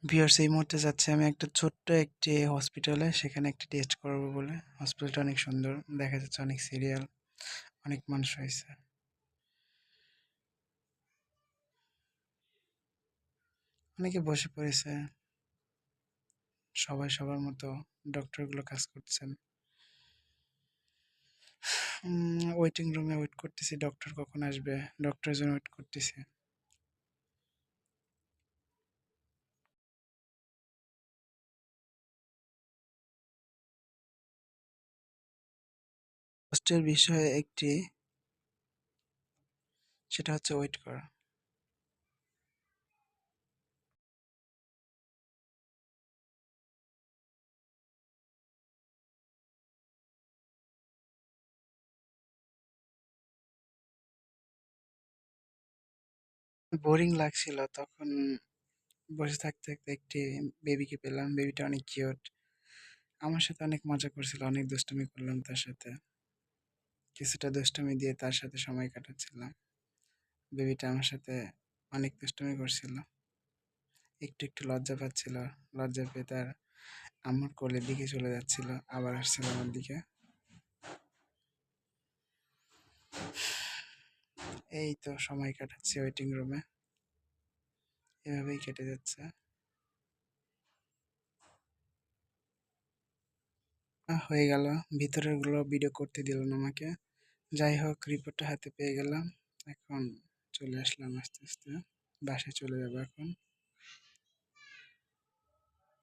Viewers, এই মুহূর্তে যাচ্ছি আমি একটা ছোট্ট একটি হসপিটালে, সেখানে একটি টেস্ট করবো বলে। হসপিটালটা অনেক সুন্দর, দেখা যাচ্ছে অনেক সিরিয়াল, অনেক মানুষ হয়েছে, অনেকে বসে পড়েছে, সবাই সবার মতো ডক্টরগুলো কাজ করছেন। ওয়েটিং রুমে ওয়েট করতেছি, ডক্টর কখন আসবে, ডক্টরের জন্য ওয়েট করতেছি। কষ্টের বিষয় একটি, সেটা হচ্ছে ওয়েট করা। বোরিং লাগছিল তখন, বসে থাকতে থাকতে একটি বেবিকে পেলাম। বেবিটা অনেক কিউট, আমার সাথে অনেক মজা করছিল, অনেক দুষ্টামি করলাম তার সাথে, কিছুটা দুষ্টামি দিয়ে তার সাথে সময় কাটাচ্ছিলাম। বেবিটা আমার সাথে অনেক দুষ্টামি করছিল, একটু একটু লজ্জা পাচ্ছিল। লজ্জা পেয়ে তার আম্মুর কোলের দিকে চলে যাচ্ছিল, আবার আসছিল আমার দিকে। এই তো সময় কাটাচ্ছি ওয়েটিং রুমে, এভাবেই কেটে যাচ্ছে। হয়ে গেল, ভিতরের গুলো ভিডিও করতে দিল না আমাকে। যাই হোক, রিপোর্টটা হাতে পেয়ে গেলাম। এখন চলে আসলাম আস্তে আস্তে, বাসায় চলে যাবো এখন।